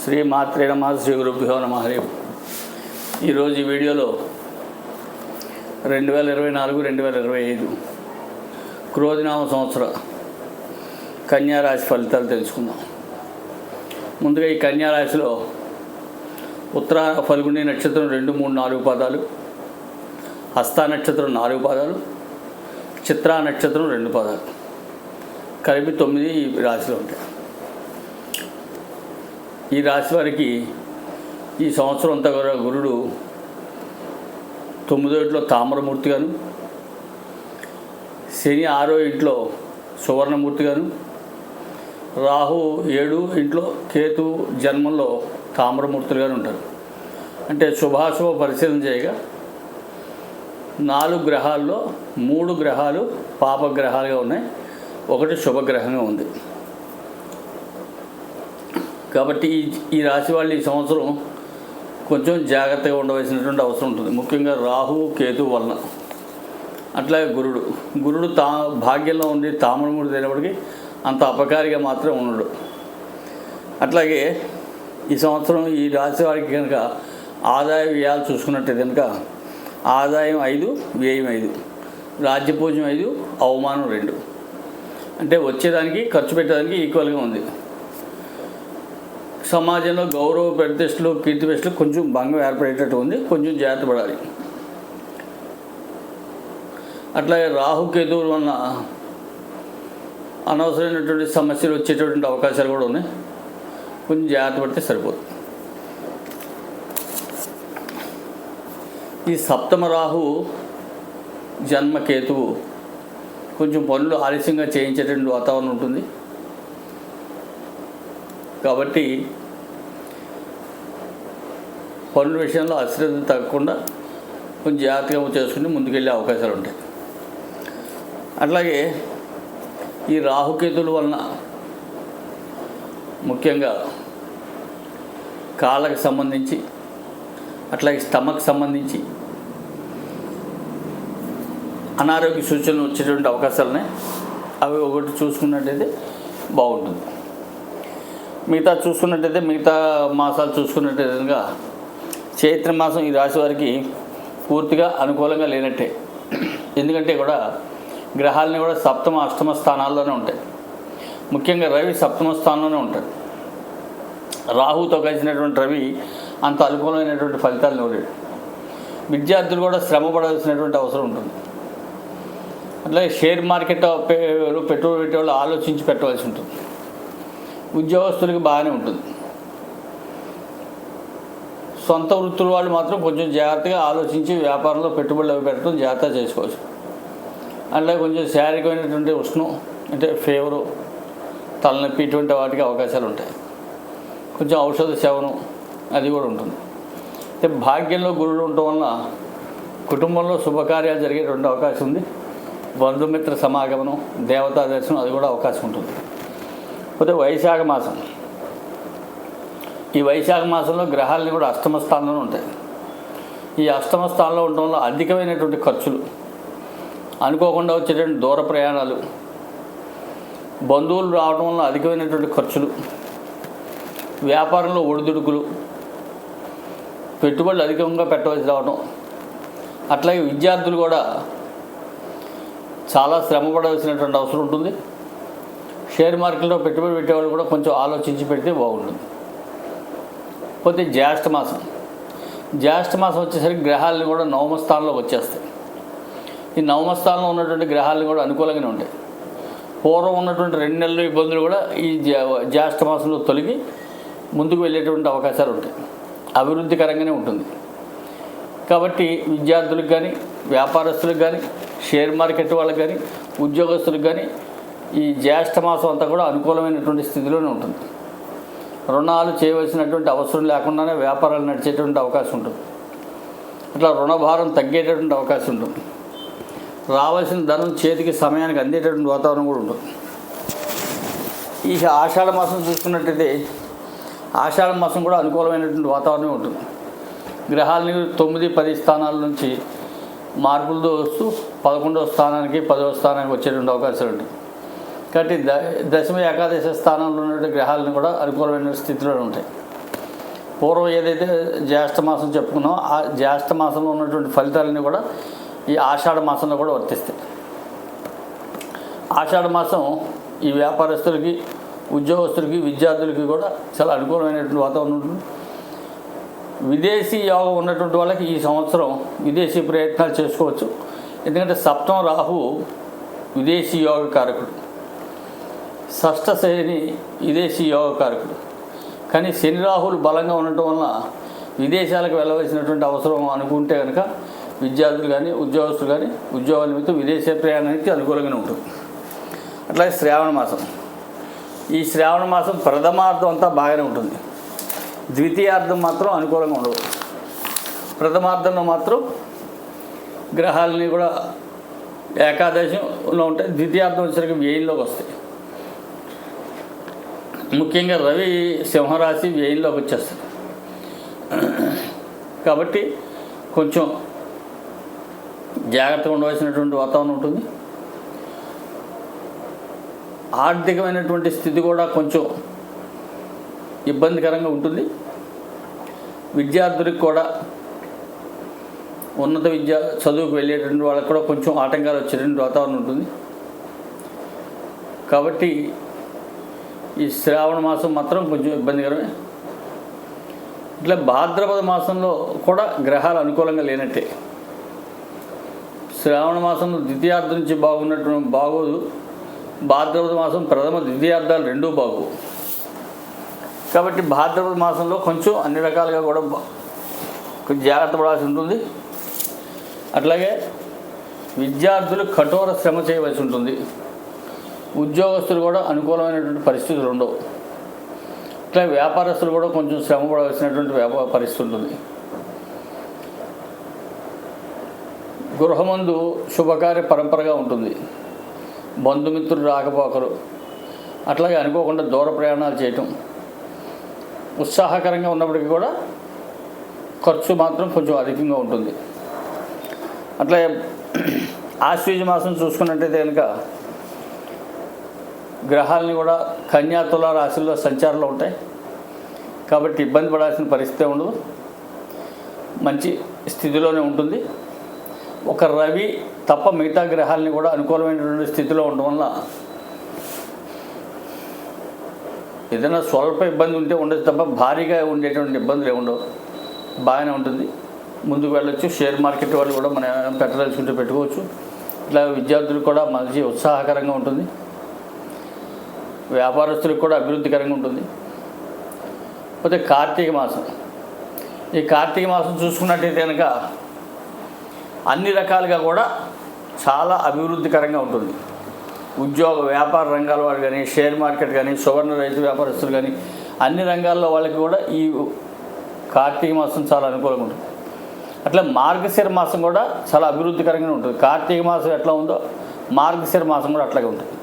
శ్రీ మాత్రే నమః శ్రీ గురుభ్యో నమః. ఈరోజు ఈ వీడియోలో 2024-2025 క్రోధినామ సంవత్సర కన్యారాశి ఫలితాలు తెలుసుకుందాం. ముందుగా ఈ కన్యారాశిలో ఉత్తర ఫల్గుణి నక్షత్రం 2, 3, 4 పాదాలు, హస్త నక్షత్రం 4 పాదాలు, చిత్రా నక్షత్రం 2 పాదాలు కలిపి 9 ఈ రాశిలో ఉంటాయి. ఈ రాశి వారికి ఈ సంవత్సరం అంతా కూడా గురుడు 9వ ఇంట్లో తామ్రమూర్తిగాను, శని 6వ ఇంట్లో సువర్ణమూర్తిగాను, రాహు 7వ ఇంట్లో, కేతు జన్మంలో తామ్రమూర్తులుగాను ఉంటారు. అంటే శుభాశుభ పరిశీలన చేయగా 4 గ్రహాల్లో 3 గ్రహాలు పాపగ్రహాలుగా ఉన్నాయి, 1 శుభగ్రహంగా ఉంది. కాబట్టి ఈ రాశి వాళ్ళు ఈ సంవత్సరం కొంచెం జాగ్రత్తగా ఉండవలసినటువంటి అవసరం ఉంటుంది, ముఖ్యంగా రాహు కేతు వలన. అట్లాగే గురుడు భాగ్యంలో ఉండి తామ్రమూర్తి అయినప్పటికీ అంత అపకారిగా మాత్రం ఉండడు. అట్లాగే ఈ సంవత్సరం ఈ రాశి వారికి కనుక ఆదాయ వ్యయాలు చూసుకున్నట్టు కనుక ఆదాయం 5, వ్యయం 5, రాజ్యపూజ్యం 5, అవమానం 2. అంటే వచ్చేదానికి ఖర్చు పెట్టేదానికి ఈక్వల్గా ఉంది. సమాజంలో గౌరవ ప్రతిష్టలు, కీర్తి ప్రతిష్టలు కొంచెం భంగం ఏర్పడేటట్టు ఉంది, కొంచెం జాగ్రత్త పడాలి. అట్లాగే రాహుకేతువుల వలన అనవసరమైనటువంటి సమస్యలు వచ్చేటటువంటి అవకాశాలు కూడా ఉన్నాయి, కొంచెం జాగ్రత్త పడితే సరిపోతుంది. ఈ సప్తమ రాహు జన్మకేతువు కొంచెం పనులు ఆలస్యంగా చేయించేటువంటి వాతావరణం ఉంటుంది. కాబట్టి పనుల విషయంలో అశ్రద్ధ తగ్గకుండా కొంచెం జాగ్రత్తగా చేసుకుని ముందుకెళ్ళే అవకాశాలు ఉంటాయి. అట్లాగే ఈ రాహుకేతుల వలన ముఖ్యంగా కాళ్ళకు సంబంధించి, అట్లాగే స్టమక్ సంబంధించి అనారోగ్య సూచనలు వచ్చేటువంటి అవకాశాలు ఉన్నాయి. అవి ఒకటి చూసుకున్నట్టయితే బాగుంటుంది. మిగతా మాసాలు చూసుకున్నట్టయితే కనుక చైత్ర మాసం ఈ రాశి వారికి పూర్తిగా అనుకూలంగా లేనట్టే. ఎందుకంటే కూడా గ్రహాలని కూడా సప్తమ, అష్టమ స్థానాల్లోనే ఉంటాయి. ముఖ్యంగా రవి సప్తమ స్థానంలోనే ఉంటాడు. రాహుతో కలిసినటువంటి రవి అంత అనుకూలమైనటువంటి ఫలితాలను ఇవ్వలేడు. విద్యార్థులు కూడా శ్రమ పడాల్సినటువంటి అవసరం ఉంటుంది. అట్లాగే షేర్ మార్కెట్ పెట్టుబడి పెట్టే వాళ్ళు ఆలోచించి పెట్టవలసి ఉంటుంది. ఉద్యోగస్తులకి బాగానే ఉంటుంది. సొంత వృత్తుల వాళ్ళు మాత్రం కొంచెం జాగ్రత్తగా ఆలోచించి వ్యాపారంలో పెట్టుబడులు అవి పెట్టడం జాగ్రత్త చేసుకోవచ్చు. అట్లాగే కొంచెం శారీరకమైనటువంటి ఉష్ణం అంటే ఫీవరు, తలనొప్పి ఇటువంటి వాటికి అవకాశాలు ఉంటాయి. కొంచెం ఔషధ సేవనం అది కూడా ఉంటుంది. అయితే భాగ్యంలో గురుడు ఉండటం వలన కుటుంబంలో శుభకార్యాలు జరిగేటువంటి అవకాశం ఉంది. బంధుమిత్ర సమాగమనం, దేవతా దర్శనం అది కూడా అవకాశం ఉంటుంది. పోతే వైశాఖ మాసం, ఈ వైశాఖ మాసంలో గ్రహాలని కూడా అష్టమ స్థానంలో ఉంటాయి. ఈ అష్టమ స్థానంలో ఉండటం వల్ల అధికమైనటువంటి ఖర్చులు, అనుకోకుండా వచ్చేటువంటి దూర ప్రయాణాలు, బంధువులు రావడం వల్ల అధికమైనటువంటి ఖర్చులు, వ్యాపారంలో ఒడిదుడుకులు, పెట్టుబడులు అధికంగా పెట్టవలసి రావడం, అట్లాగే విద్యార్థులు కూడా చాలా శ్రమ పడవలసినటువంటి అవసరం ఉంటుంది. షేర్ మార్కెట్లో పెట్టుబడి పెట్టేవాళ్ళు కూడా కొంచెం ఆలోచించి పెడితే బాగుంటుంది. పోతే జ్యేష్ఠ మాసం వచ్చేసరికి గ్రహాలను కూడా నవమ స్థానంలోకి వచ్చేస్తాయి. ఈ నవమ స్థానంలో ఉన్నటువంటి గ్రహాలను కూడా అనుకూలంగానే ఉంటాయి. పూర్వం ఉన్నటువంటి 2 నెలల ఇబ్బందులు కూడా ఈ జ్యేష్ఠ మాసంలో తొలగి ముందుకు వెళ్ళేటువంటి అవకాశాలు ఉంటాయి. అభివృద్ధికరంగానే ఉంటుంది. కాబట్టి విద్యార్థులకు కానీ, వ్యాపారస్తులకు కానీ, షేర్ మార్కెట్ వాళ్ళకి కానీ, ఉద్యోగస్తులకు కానీ ఈ జ్యేష్ఠ మాసం అంతా కూడా అనుకూలమైనటువంటి స్థితిలోనే ఉంటుంది. రుణాలు చేయవలసినటువంటి అవసరం లేకుండానే వ్యాపారాలు నడిచేటువంటి అవకాశం ఉంటుంది. అట్లా రుణభారం తగ్గేటటువంటి అవకాశం ఉంటుంది. రావాల్సిన ధనం చేతికి సమయానికి అందేటటువంటి వాతావరణం కూడా ఉంటుంది. ఈ ఆషాఢ మాసం చూసుకున్నట్టయితే ఆషాఢ మాసం కూడా అనుకూలమైనటువంటి వాతావరణం ఉంటుంది. గ్రహాలని 9, 10 స్థానాల నుంచి మార్పులతో వస్తూ 11వ స్థానానికి 10వ స్థానానికి వచ్చేటువంటి అవకాశాలు ఉంటాయి. కాబట్టి దశమ ఏకాదశ స్థానంలో ఉన్న గ్రహాలను కూడా అనుకూలమైన స్థితిలో ఉంటాయి. పూర్వం ఏదైతే జ్యేష్ఠ మాసం చెప్పుకున్నామో ఆ జ్యేష్ఠ మాసంలో ఉన్నటువంటి ఫలితాలన్నీ కూడా ఈ ఆషాఢ మాసంలో కూడా వర్తిస్తాయి. ఆషాఢ మాసం ఈ వ్యాపారస్తులకి, ఉద్యోగస్తులకి, విద్యార్థులకి కూడా చాలా అనుకూలమైనటువంటి వాతావరణం ఉంటుంది. విదేశీ యోగం ఉన్నటువంటి వాళ్ళకి ఈ సంవత్సరం విదేశీ ప్రయత్నాలు చేసుకోవచ్చు. ఎందుకంటే సప్తమ రాహు విదేశీ యోగ కారకుడు, షష్ఠ శని విదేశీ యోగ కారకుడు. కానీ శని రాహులు బలంగా ఉండటం వలన విదేశాలకు వెళ్ళవలసినటువంటి అవసరం అనుకుంటే కనుక విద్యార్థులు కానీ, ఉద్యోగస్తులు కానీ ఉద్యోగాల నిమిత్తం విదేశీ ప్రయాణానికి అనుకూలంగానే ఉంటుంది. అట్లాగే శ్రావణ మాసం, ఈ శ్రావణ మాసం ప్రథమార్థం అంతా బాగానే ఉంటుంది. ద్వితీయార్థం మాత్రం అనుకూలంగా ఉండదు. ప్రథమార్థంలో మాత్రం గ్రహాలని కూడా ఏకాదశంలో ఉంటాయి. ద్వితీయార్థం వచ్చేసరికి వ్యయంలోకి వస్తాయి. ముఖ్యంగా రవి సింహరాశి వ్యయంలోకి వచ్చేస్తుంది. కాబట్టి కొంచెం జాగ్రత్తగా ఉండవలసినటువంటి వాతావరణం ఉంటుంది. ఆర్థికమైనటువంటి స్థితి కూడా కొంచెం ఇబ్బందికరంగా ఉంటుంది. విద్యార్థులకు కూడా, ఉన్నత విద్య చదువుకు వెళ్ళేటువంటి వాళ్ళకు కూడా కొంచెం ఆటంకాలు వచ్చేటువంటి వాతావరణం ఉంటుంది. కాబట్టి ఈ శ్రావణ మాసం మాత్రం కొంచెం ఇబ్బందికరమే. ఇట్లా భాద్రపద మాసంలో కూడా గ్రహాలు అనుకూలంగా లేనట్టే. శ్రావణ మాసంలో ద్వితీయార్థం నుంచి బాగున్నటువంటి బాగోదు. భాద్రపద మాసం ప్రథమ ద్వితీయార్థాలు రెండూ బాగు. కాబట్టి భాద్రపద మాసంలో కొంచెం అన్ని రకాలుగా కూడా కొంచెం జాగ్రత్త పడాల్సి ఉంటుంది. అట్లాగే విద్యార్థులు కఠోర శ్రమ చేయవలసి ఉంటుంది. ఉద్యోగస్తులు కూడా అనుకూలమైనటువంటి పరిస్థితులు ఉండవు. ఇట్లా వ్యాపారస్తులు కూడా కొంచెం శ్రమ పడవలసినటువంటి పరిస్థితి ఉంటుంది. గృహమందు శుభకార్య పరంపరగా ఉంటుంది. బంధుమిత్రులు రాకపోకలు, అట్లాగే అనుకోకుండా దూర ప్రయాణాలు చేయటం ఉత్సాహకరంగా ఉన్నప్పటికీ కూడా ఖర్చు మాత్రం కొంచెం అధికంగా ఉంటుంది. అట్లా ఆశ్వీజ మాసం చూసుకున్నట్టయితే కనుక గ్రహాలని కూడా కన్యా తుల రాశుల్లో సంచారంలో ఉంటాయి. కాబట్టి ఇబ్బంది పడాల్సిన పరిస్థితి ఉండదు, మంచి స్థితిలోనే ఉంటుంది. ఒక రవి తప్ప మిగతా గ్రహాలని కూడా అనుకూలమైనటువంటి స్థితిలో ఉండడం వల్ల ఏదైనా స్వల్ప ఇబ్బంది ఉంటే ఉండదు తప్ప భారీగా ఉండేటువంటి ఇబ్బందులు ఏముండవు, బాగానే ఉంటుంది. ముందుకు వెళ్ళొచ్చు. షేర్ మార్కెట్ వాళ్ళు కూడా మనం పెట్టదలుచుకుంటే పెట్టుకోవచ్చు. ఇట్లా విద్యార్థులకు కూడా మంచి ఉత్సాహకరంగా ఉంటుంది. వ్యాపారస్తులకు కూడా అభివృద్ధికరంగా ఉంటుంది. పోతే కార్తీక మాసం, ఈ కార్తీక మాసం చూసుకున్నట్టయితే కనుక అన్ని రకాలుగా కూడా చాలా అభివృద్ధికరంగా ఉంటుంది. ఉద్యోగ వ్యాపార రంగాల వాళ్ళు కానీ, షేర్ మార్కెట్ కానీ, సువర్ణ రైతు వ్యాపారస్తులు కానీ అన్ని రంగాల్లో వాళ్ళకి కూడా ఈ కార్తీక మాసం చాలా అనుకూలంగా ఉంటుంది. అట్లా మార్గశిర మాసం కూడా చాలా అభివృద్ధికరంగా ఉంటుంది. కార్తీక మాసం ఎట్లా ఉందో మార్గశిర మాసం కూడా అట్లాగే ఉంటుంది.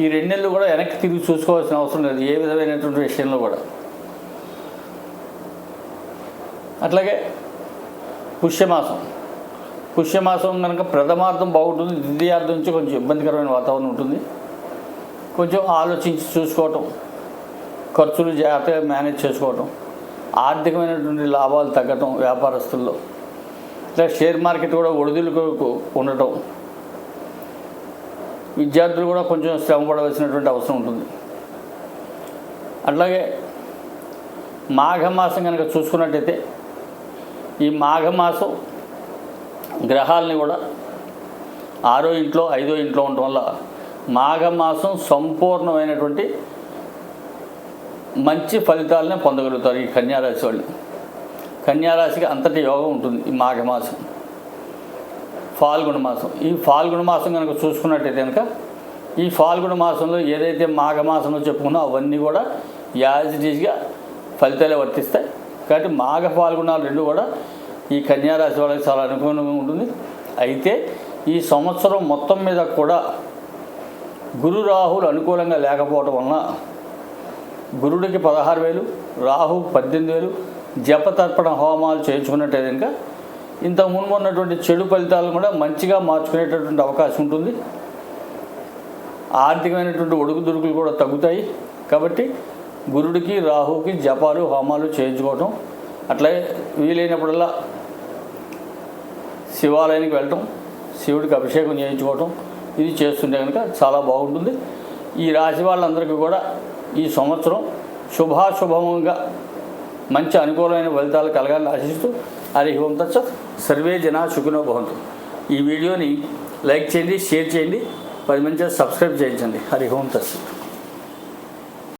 ఈ 2 నెలలు కూడా వెనక్కి తిరిగి చూసుకోవాల్సిన అవసరం లేదు ఏ విధమైనటువంటి విషయంలో కూడా. అట్లాగే పుష్యమాసం కనుక ప్రథమార్థం బాగుంటుంది. ద్వితీయార్థం నుంచి కొంచెం ఇబ్బందికరమైన వాతావరణం ఉంటుంది. కొంచెం ఆలోచించి చూసుకోవటం, ఖర్చులు జాగ్రత్తగా మేనేజ్ చేసుకోవటం, ఆర్థికమైనటువంటి లాభాలు తగ్గటం వ్యాపారస్తుల్లో. ఇట్లా షేర్ మార్కెట్ కూడా ఒడిదుడుకు ఉండటం, విద్యార్థులు కూడా కొంచెం శ్రమ పడవలసినటువంటి అవసరం ఉంటుంది. అట్లాగే మాఘమాసం కనుక చూసుకున్నట్టయితే ఈ మాఘమాసం గ్రహాలని కూడా 6వ ఇంట్లో 5వ ఇంట్లో ఉండటం వల్ల మాఘమాసం సంపూర్ణమైనటువంటి మంచి ఫలితాలనే పొందగలుగుతారు ఈ కన్యారాశి వాళ్ళు. కన్యారాశికి అంతటి యోగం ఉంటుంది ఈ మాఘమాసం. ఫాల్గుణ మాసం, ఈ ఫాల్గుణ మాసం కనుక చూసుకున్నట్టయితే కనుక ఈ ఫాల్గుణ మాసంలో ఏదైతే మాఘమాసంలో చెప్పుకున్నా అవన్నీ కూడా యాజ్ ఇట్ ఈజ్గా ఫలితాలే వర్తిస్తాయి. కాబట్టి మాఘ ఫాల్గుణాలు రెండు కూడా ఈ కన్యారాశి వాళ్ళకి చాలా అనుకూలంగా ఉంటుంది. అయితే ఈ సంవత్సరం మొత్తం మీద కూడా గురు రాహులు అనుకూలంగా లేకపోవడం వలన గురుడికి 16,000, రాహుకు 18,000 జపతర్పణ హోమాలు చేయించుకున్నట్టయితే కనుక ఇంతకు ముందు ఉన్నటువంటి చెడు ఫలితాలను కూడా మంచిగా మార్చుకునేటటువంటి అవకాశం ఉంటుంది. ఆర్థికమైనటువంటి ఒడుకుదుడుకులు కూడా తగ్గుతాయి. కాబట్టి గురుడికి రాహుకి జపాలు హోమాలు చేయించుకోవటం, అట్లాగే వీలైనప్పుడల్లా శివాలయానికి వెళ్ళటం, శివుడికి అభిషేకం చేయించుకోవటం ఇది చేస్తుంటే కనుక చాలా బాగుంటుంది. ఈ రాశి వాళ్ళందరికీ కూడా ఈ సంవత్సరం శుభాశుభంగా మంచి అనుకూలమైన ఫలితాలు కలగాలని ఆశిస్తూ హరి ఓం తత్సత్. సర్వే జనా సుఖినో భవంతు. ఈ వీడియోని లైక్ చేయండి, షేర్ చేయండి, 10 మంది సబ్స్క్రైబ్ చేయించండి. హరి ఓం తత్సత్.